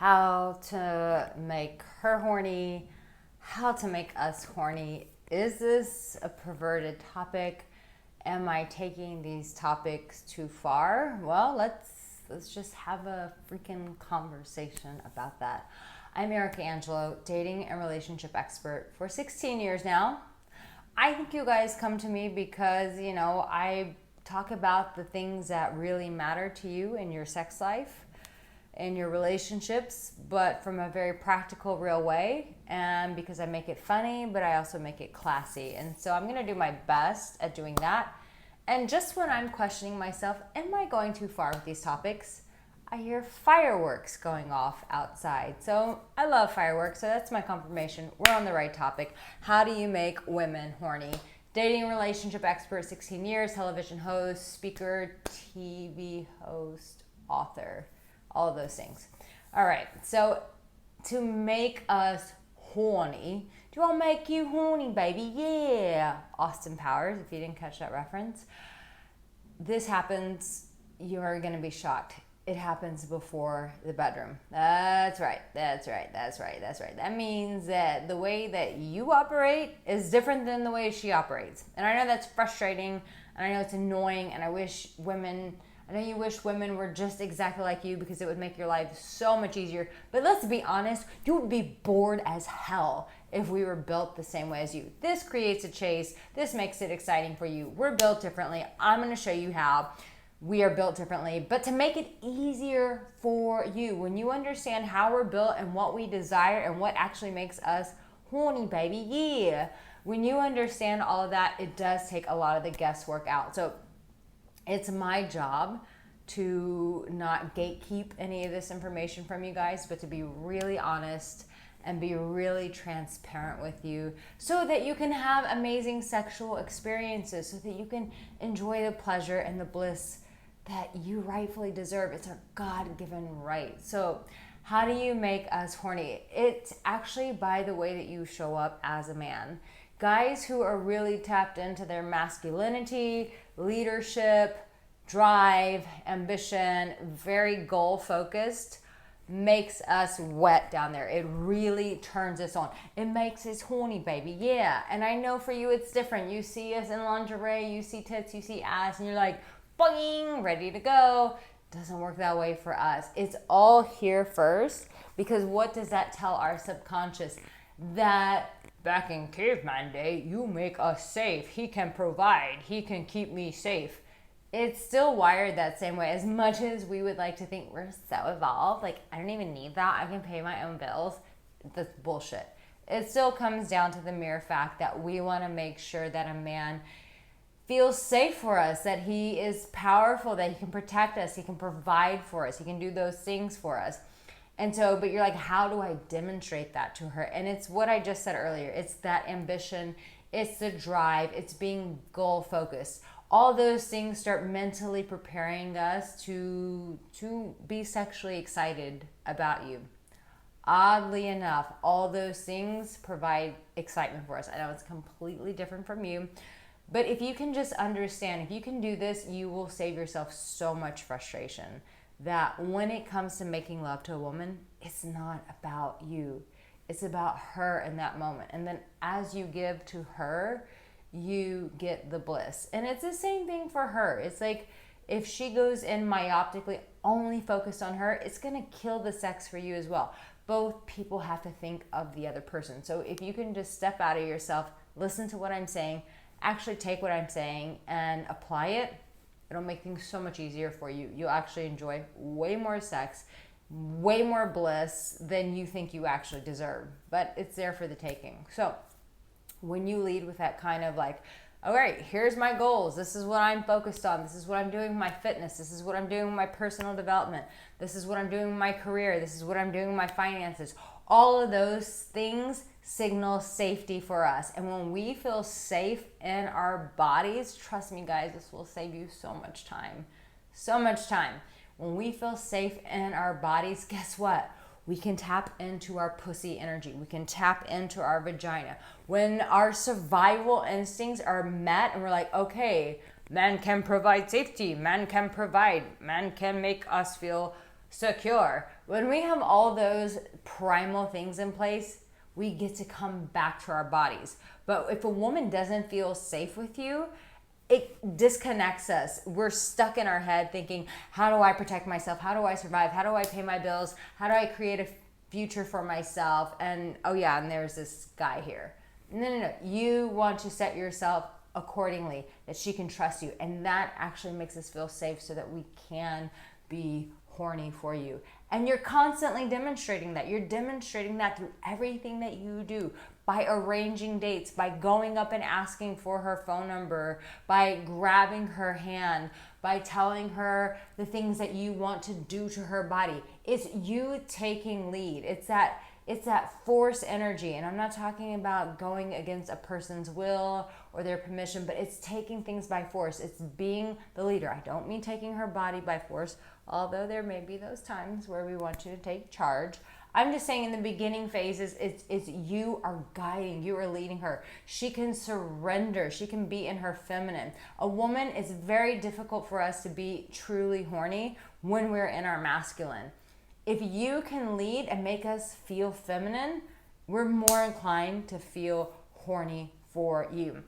how to make her horny, how to make us horny. Is this a perverted topic? Am I taking these topics too far? Well, let's just have a freaking conversation about that. I'm Arica Angelo, dating and relationship expert for 16 years now. I think you guys come to me because, I talk about the things that really matter to you in your sex life, in your relationships, but from a very practical, real way. And because I make it funny, but I also make it classy. And so I'm going to do my best at doing that. And just when I'm questioning myself, am I going too far with these topics? I hear fireworks going off outside. So I love fireworks, so that's my confirmation. We're on the right topic. How do you make women horny? Dating relationship expert, 16 years, television host, speaker, TV host, author, all of those things. All right, so to make us horny, do I make you horny, baby? Yeah. Austin Powers, if you didn't catch that reference. This happens, you're going to be shocked. It happens before the bedroom. That's right. That means that the way that you operate is different than the way she operates. And I know that's frustrating, and I know it's annoying, and I know you wish women were just exactly like you because it would make your life so much easier. But let's be honest, you would be bored as hell if we were built the same way as you. This creates a chase. This makes it exciting for you. We're built differently. I'm going to show you how. We are built differently, but to make it easier for you, when you understand how we're built and what we desire and what actually makes us horny, baby, yeah. When you understand all of that, it does take a lot of the guesswork out. So it's my job to not gatekeep any of this information from you guys, but to be really honest and be really transparent with you so that you can have amazing sexual experiences, so that you can enjoy the pleasure and the bliss that you rightfully deserve. It's a God-given right. So how do you make us horny? It's actually by the way that you show up as a man. Guys who are really tapped into their masculinity, leadership, drive, ambition, very goal-focused, makes us wet down there. It really turns us on. It makes us horny, baby. Yeah. And I know for you it's different. You see us in lingerie, you see tits, you see ass, and you're like, boing, ready to go. Doesn't work that way for us. It's all here first, because what does that tell our subconscious? That back in caveman day, you make us safe. He can provide. He can keep me safe. It's still wired that same way. As much as we would like to think we're so evolved, like, I don't even need that. I can pay my own bills. That's bullshit. It still comes down to the mere fact that we want to make sure that a man feels safe for us, that he is powerful, that he can protect us, he can provide for us, he can do those things for us. And so, but you're like, how do I demonstrate that to her? And it's what I just said earlier. It's that ambition, it's the drive, it's being goal focused. All those things start mentally preparing us to be sexually excited about you. Oddly enough, all those things provide excitement for us. I know it's completely different from you, but if you can just understand, if you can do this, you will save yourself so much frustration. That when it comes to making love to a woman, it's not about you. It's about her in that moment. And then as you give to her, you get the bliss. And it's the same thing for her. It's like if she goes in myopically only focused on her, it's going to kill the sex for you as well. Both people have to think of the other person. So if you can just step out of yourself, listen to what I'm saying, actually take what I'm saying and apply it, it'll make things so much easier for you. You'll actually enjoy way more sex, way more bliss than you think you actually deserve. But it's there for the taking. So when you lead with that kind of like, all right, here's my goals. This is what I'm focused on. This is what I'm doing with my fitness. This is what I'm doing with my personal development. This is what I'm doing with my career. This is what I'm doing with my finances. All of those things signal safety for us. And when we feel safe in our bodies, trust me guys, this will save you so much time. So much time. When we feel safe in our bodies, guess what? We can tap into our pussy energy. We can tap into our vagina. When our survival instincts are met and we're like, okay, man can provide safety. Man can provide. Man can make us feel secure. When we have all those primal things in place, we get to come back to our bodies. But if a woman doesn't feel safe with you, it disconnects us. We're stuck in our head thinking, how do I protect myself? How do I survive? How do I pay my bills? How do I create a future for myself? And oh yeah, and there's this guy here. No. You want to set yourself accordingly, that she can trust you. And that actually makes us feel safe so that we can be horny for you. And you're constantly demonstrating that. You're demonstrating that through everything that you do, by arranging dates, by going up and asking for her phone number, by grabbing her hand, by telling her the things that you want to do to her body. It's you taking lead. It's that force energy. And I'm not talking about going against a person's will or their permission, but it's taking things by force. It's being the leader. I don't mean taking her body by force, although there may be those times where we want you to take charge. I'm just saying in the beginning phases, it's you are guiding, you are leading her. She can surrender, she can be in her feminine. A woman, it's very difficult for us to be truly horny when we're in our masculine. If you can lead and make us feel feminine, we're more inclined to feel horny for you.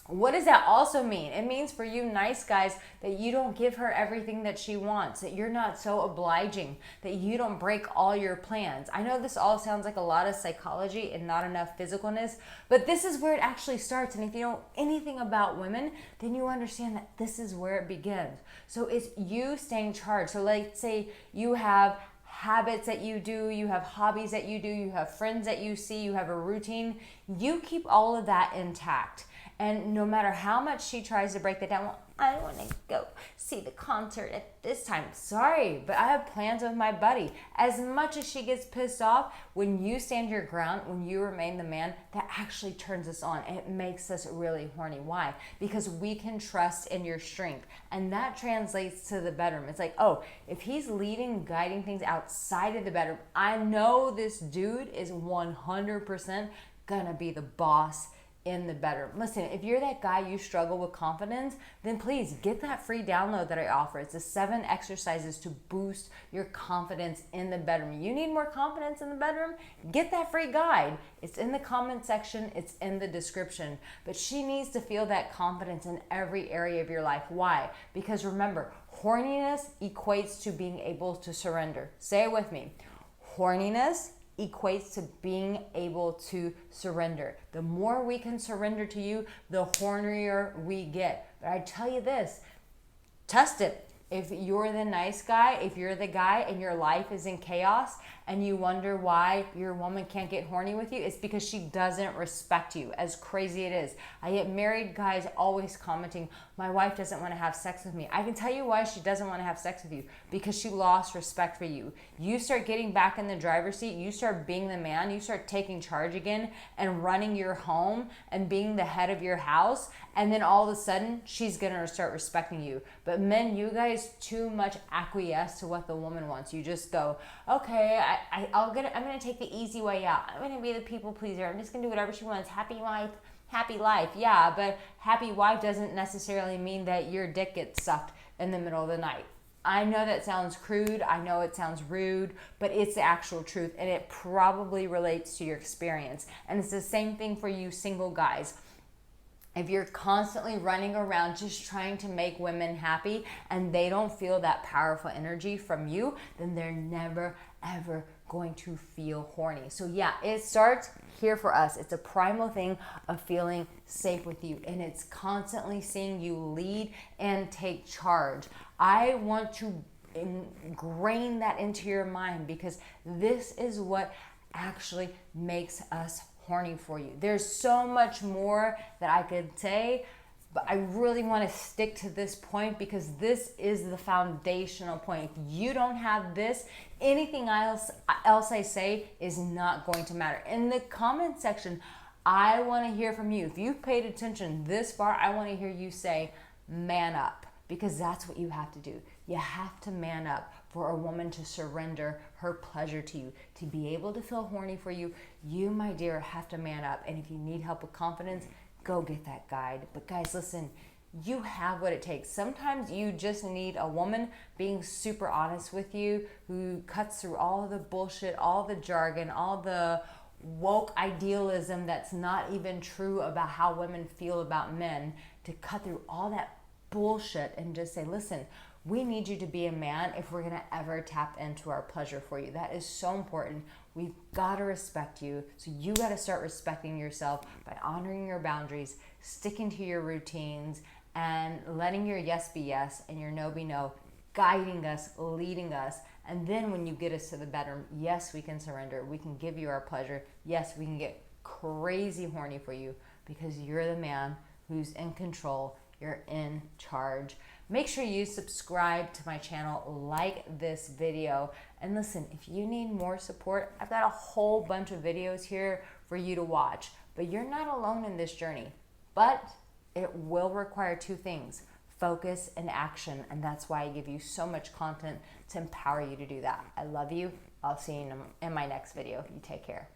What does that also mean? It means for you nice guys that you don't give her everything that she wants, that you're not so obliging, that you don't break all your plans. I know this all sounds like a lot of psychology and not enough physicalness, but this is where it actually starts. And if you know anything about women, then you understand that this is where it begins. So it's you staying charged. So let's say you have habits that you do, you have hobbies that you do, you have friends that you see, you have a routine. You keep all of that intact. And no matter how much she tries to break that down, well, I want to go see the concert at this time. Sorry, but I have plans with my buddy. As much as she gets pissed off, when you stand your ground, when you remain the man, that actually turns us on. It makes us really horny. Why? Because we can trust in your strength. And that translates to the bedroom. It's like, oh, if he's leading, guiding things outside of the bedroom, I know this dude is 100% gonna be the boss in the bedroom. Listen, if you're that guy, you struggle with confidence, then please get that free download that I offer. It's the 7 exercises to boost your confidence in the bedroom. You need more confidence in the bedroom? Get that free guide. It's in the comment section. It's in the description. But she needs to feel that confidence in every area of your life. Why? Because remember, horniness equates to being able to surrender. Say it with me. Horniness equates to being able to surrender. The more we can surrender to you, the hornier we get. But I tell you this, test it. If you're the nice guy, if you're the guy and your life is in chaos and you wonder why your woman can't get horny with you, it's because she doesn't respect you, as crazy it is. I get married guys always commenting, my wife doesn't want to have sex with me. I can tell you why she doesn't want to have sex with you. Because she lost respect for you. You start getting back in the driver's seat, you start being the man, you start taking charge again and running your home and being the head of your house, and then all of a sudden she's gonna start respecting you. But men, you guys too much acquiesce to what the woman wants. You just go, okay, I'm gonna take the easy way out. I'm gonna be the people pleaser. I'm just gonna do whatever she wants. Happy wife, happy life. Yeah, but happy wife doesn't necessarily mean that your dick gets sucked in the middle of the night. I know that sounds crude. I know it sounds rude, but it's the actual truth, and it probably relates to your experience. And it's the same thing for you single guys. If you're constantly running around just trying to make women happy and they don't feel that powerful energy from you, then they're never, ever going to feel horny. So yeah, it starts here for us. It's a primal thing of feeling safe with you, and it's constantly seeing you lead and take charge. I want to ingrain that into your mind because this is what actually makes us horny for you. There's so much more that I could say, but I really want to stick to this point because this is the foundational point. If you don't have this, anything else I say is not going to matter. In the comment section, I want to hear from you. If you've paid attention this far, I want to hear you say, man up, because that's what you have to do. You have to man up for a woman to surrender her pleasure to you, to be able to feel horny for you. You, my dear, have to man up. And if you need help with confidence, go get that guide. But guys, listen, you have what it takes. Sometimes you just need a woman being super honest with you, who cuts through all the bullshit, all the jargon, all the woke idealism that's not even true about how women feel about men, to cut through all that bullshit and just say, listen, we need you to be a man if we're going to ever tap into our pleasure for you. That is so important. We've got to respect you. So you got to start respecting yourself by honoring your boundaries, sticking to your routines, and letting your yes be yes and your no be no, guiding us, leading us. And then when you get us to the bedroom, yes, we can surrender. We can give you our pleasure. Yes, we can get crazy horny for you because you're the man who's in control. You're in charge. Make sure you subscribe to my channel, like this video, and listen, if you need more support, I've got a whole bunch of videos here for you to watch. But you're not alone in this journey. But it will require two things: focus and action. And that's why I give you so much content to empower you to do that. I love you. I'll see you in my next video. You take care.